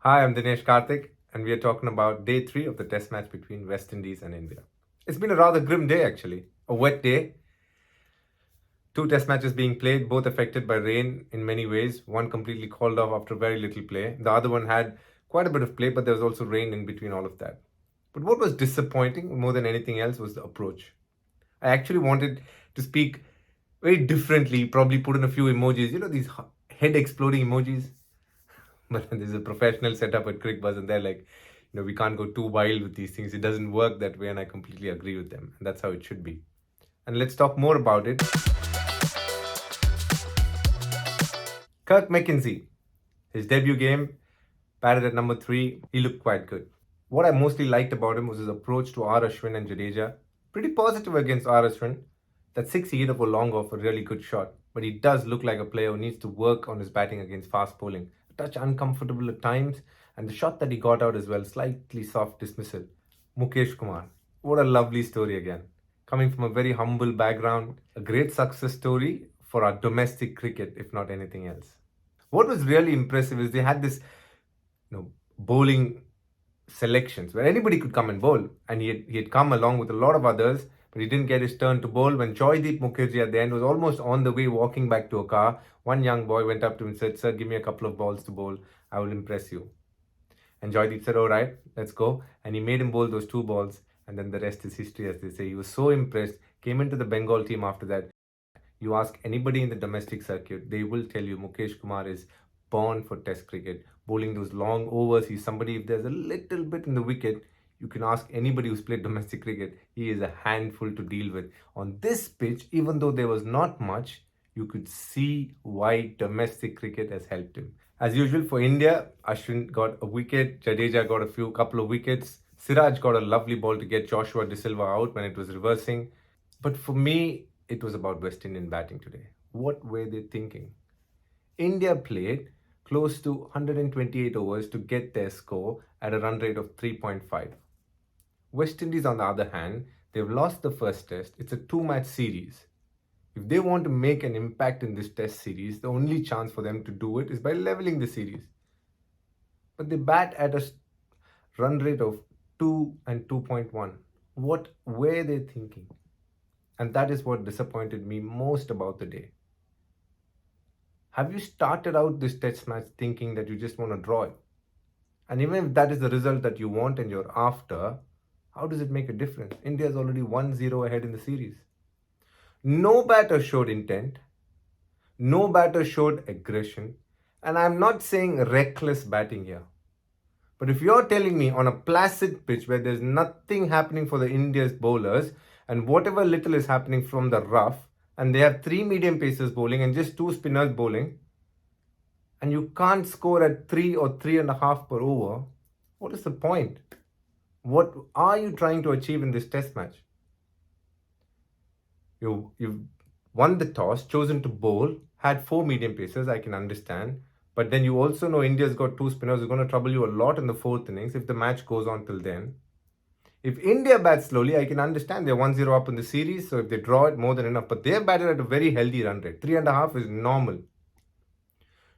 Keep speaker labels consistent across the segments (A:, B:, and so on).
A: Hi, I'm Dinesh Karthik, and we are talking about day 3 of the test match between West Indies and India. It's been a rather grim day, actually. A wet day. Two test matches being played, both affected by rain in many ways. One completely called off after very little play. The other one had quite a bit of play, but there was also rain in between all of that. But what was disappointing more than anything else was the approach. I actually wanted to speak very differently, probably put in a few emojis, these head exploding emojis. But there's a professional setup at Cricbuzz, and they're like, we can't go too wild with these things. It doesn't work that way, and I completely agree with them. And that's how it should be. And let's talk more about it. Kirk McKenzie, his debut game, batted at number 3. He looked quite good. What I mostly liked about him was his approach to R. Ashwin and Jadeja. Pretty positive against R. Ashwin. That 6 he hit of a long off, a really good shot. But he does look like a player who needs to work on his batting against fast bowling. A touch uncomfortable at times, and the shot that he got out as well, slightly soft dismissal. Mukesh Kumar. What a lovely story again. Coming from a very humble background, a great success story for our domestic cricket, if not anything else. What was really impressive is they had this bowling selections where anybody could come and bowl, and he had come along with a lot of others, but he didn't get his turn to bowl. When Joydeep Mukherjee at the end was almost on the way walking back to a car, one young boy went up to him and said, "Sir, give me a couple of balls to bowl. I will impress you." And Joydeep said, "All right, let's go." And he made him bowl those 2 balls, and then the rest is history, as they say. He was so impressed, came into the Bengal team after that. You ask anybody in the domestic circuit, they will tell you Mukesh Kumar is born for test cricket. Bowling those long overs, he's somebody, if there's a little bit in the wicket, you can ask anybody who's played domestic cricket, he is a handful to deal with. On this pitch, even though there was not much, you could see why domestic cricket has helped him. As usual for India, Ashwin got a wicket, Jadeja got a couple of wickets, Siraj got a lovely ball to get Joshua De Silva out when it was reversing. But for me, it was about West Indian batting today. What were they thinking? India played close to 128 overs to get their score at a run rate of 3.5. West Indies, on the other hand, they've lost the first test. It's a 2-match series. If they want to make an impact in this test series, the only chance for them to do it is by leveling the series. But they bat at a run rate of 2 and 2.1. What were they thinking? And that is what disappointed me most about the day. Have you started out this test match thinking that you just want to draw it? And even if that is the result that you want and you're after, how does it make a difference? India is already 1-0 ahead in the series. No batter showed intent. No batter showed aggression. And I'm not saying reckless batting here. But if you're telling me on a placid pitch where there's nothing happening for the India's bowlers, and whatever little is happening from the rough, and they have 3 medium pacers bowling and just 2 spinners bowling, and you can't score at 3 or 3.5 per over, what is the point? What are you trying to achieve in this test match? You've won the toss, chosen to bowl, had 4 medium pacers, I can understand. But then you also know India's got 2 spinners who are going to trouble you a lot in the 4th innings if the match goes on till then. If India bats slowly, I can understand they're 1-0 up in the series, so if they draw it, more than enough. But they've batted at a very healthy run rate. 3.5 is normal.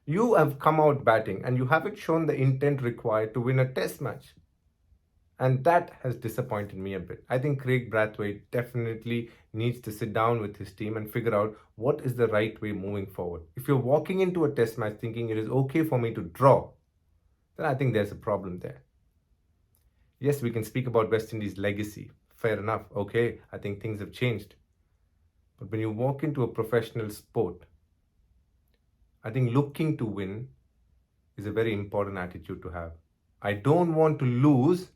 A: You have come out batting and you haven't shown the intent required to win a test match. And that has disappointed me a bit. I think Kraigg Brathwaite definitely needs to sit down with his team and figure out what is the right way moving forward. If you're walking into a test match thinking it is okay for me to draw, then I think there's a problem there. Yes, we can speak about West Indies' legacy. Fair enough. Okay, I think things have changed. But when you walk into a professional sport, I think looking to win is a very important attitude to have. I don't want to lose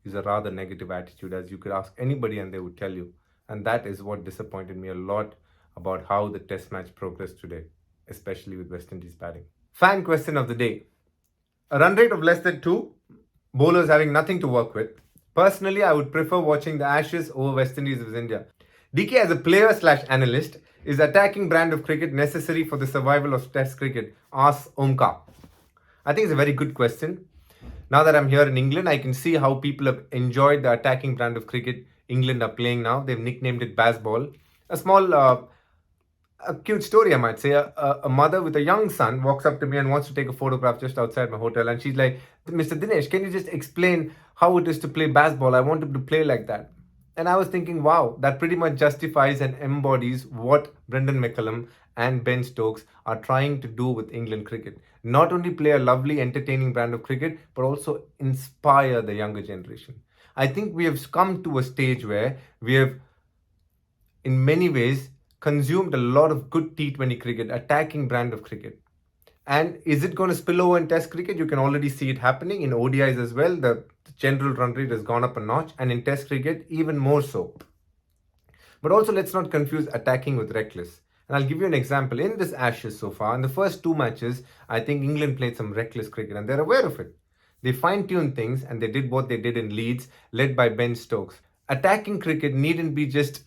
A: is a rather negative attitude, as you could ask anybody and they would tell you. And that is what disappointed me a lot about how the test match progressed today, especially with West Indies batting. Fan question of the day. A run rate of less than 2, bowlers having nothing to work with. Personally, I would prefer watching the Ashes over West Indies vs India. DK, as a player/analyst, is attacking brand of cricket necessary for the survival of test cricket? Asks Omkar. I think it's a very good question. Now that I'm here in England, I can see how people have enjoyed the attacking brand of cricket England are playing now. They've nicknamed it Bazball. A small A cute story, I might say. A mother with a young son walks up to me and wants to take a photograph just outside my hotel. And she's like, Mr. Dinesh, can you just explain how it is to play basketball? I want him to play like that. And I was thinking, wow, that pretty much justifies and embodies what Brendan McCullum and Ben Stokes are trying to do with England cricket. Not only play a lovely, entertaining brand of cricket, but also inspire the younger generation. I think we have come to a stage where we have, in many ways, consumed a lot of good T20 cricket, attacking brand of cricket. And is it going to spill over in Test cricket? You can already see it happening in ODIs as well. The general run rate has gone up a notch, and in Test cricket, even more so. But also, let's not confuse attacking with reckless. And I'll give you an example. In this Ashes so far, in the first two matches, I think England played some reckless cricket, and they're aware of it. They fine-tuned things, and they did what they did in Leeds, led by Ben Stokes. Attacking cricket needn't be just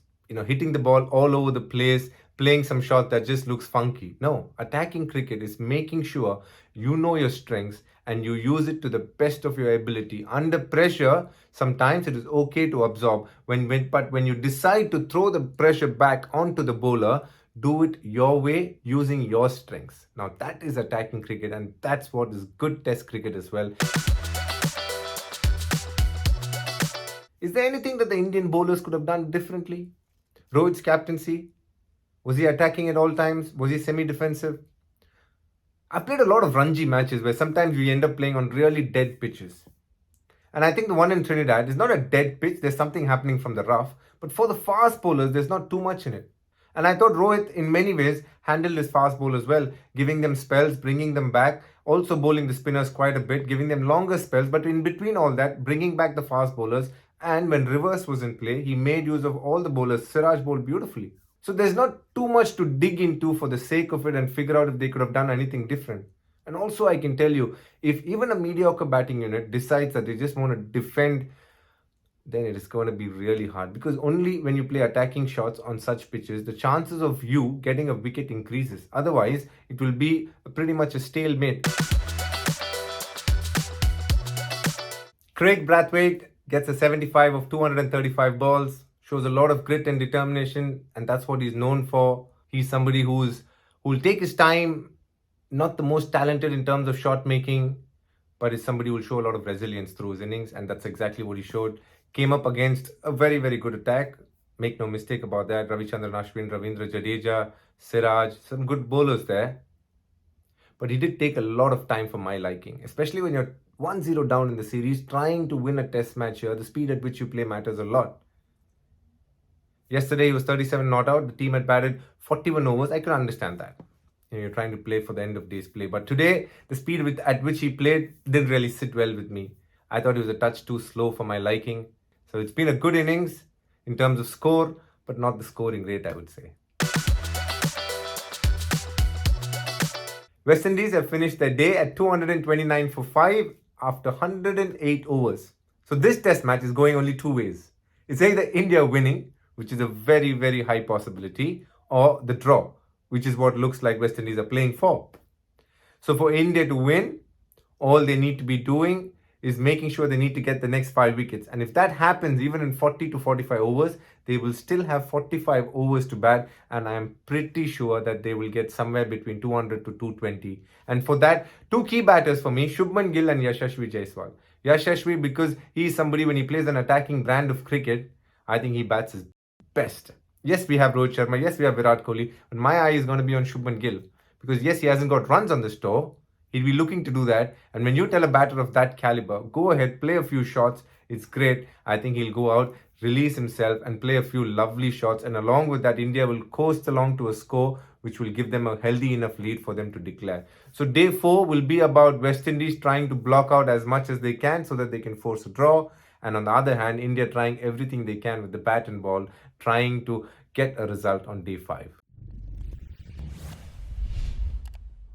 A: hitting the ball all over the place, playing some shot that just looks funky. No, attacking cricket is making sure you know your strengths and you use it to the best of your ability. Under pressure, sometimes it is okay to absorb, but when you decide to throw the pressure back onto the bowler, do it your way using your strengths. Now that is attacking cricket, and that's what is good Test cricket as well. Is there anything that the Indian bowlers could have done differently? Rohit's captaincy, was he attacking at all times? Was he semi-defensive? I've played a lot of Ranji matches where sometimes we end up playing on really dead pitches. And I think the one in Trinidad is not a dead pitch, there's something happening from the rough. But for the fast bowlers, there's not too much in it. And I thought Rohit, in many ways, handled his fast bowlers well, giving them spells, bringing them back, also bowling the spinners quite a bit, giving them longer spells. But in between all that, bringing back the fast bowlers. And when reverse was in play, he made use of all the bowlers. Siraj bowled beautifully. So there's not too much to dig into for the sake of it and figure out if they could have done anything different. And also I can tell you, if even a mediocre batting unit decides that they just want to defend, then it is going to be really hard. Because only when you play attacking shots on such pitches, the chances of you getting a wicket increases. Otherwise, it will be pretty much a stalemate. Kraigg Brathwaite gets a 75 of 235 balls, shows a lot of grit and determination, and that's what he's known for. He's somebody who'll take his time, not the most talented in terms of shot making, but is somebody who will show a lot of resilience through his innings, and that's exactly what he showed. Came up against a very, very good attack. Make no mistake about that. Ravichandran Ashwin, Ravindra Jadeja, Siraj, some good bowlers there. But he did take a lot of time for my liking, especially when you're 1-0 down in the series, trying to win a test match here. The speed at which you play matters a lot. Yesterday, he was 37 not out. The team had batted 41 overs. I could understand that. You're trying to play for the end of day's play. But today, the speed at which he played didn't really sit well with me. I thought he was a touch too slow for my liking. So it's been a good innings in terms of score, but not the scoring rate, I would say. West Indies have finished their day at 229 for 5 after 108 overs. So this test match is going only two ways. It's either India winning, which is a very, very high possibility, or the draw, which is what looks like West Indies are playing for. So for India to win, all they need to be doing is making sure they need to get the next 5 wickets. And if that happens, even in 40 to 45 overs, they will still have 45 overs to bat. And I am pretty sure that they will get somewhere between 200 to 220. And for that, two key batters for me, Shubman Gill and Yashasvi Jaiswal. Yashasvi, because he is somebody, when he plays an attacking brand of cricket, I think he bats his best. Yes, we have Rohit Sharma. Yes, we have Virat Kohli. But my eye is going to be on Shubman Gill. Because yes, he hasn't got runs on this tour. He'll be looking to do that. And when you tell a batter of that caliber, go ahead, play a few shots. It's great. I think he'll go out, release himself and play a few lovely shots. And along with that, India will coast along to a score which will give them a healthy enough lead for them to declare. So day 4 will be about West Indies trying to block out as much as they can so that they can force a draw. And on the other hand, India trying everything they can with the bat and ball, trying to get a result on day 5.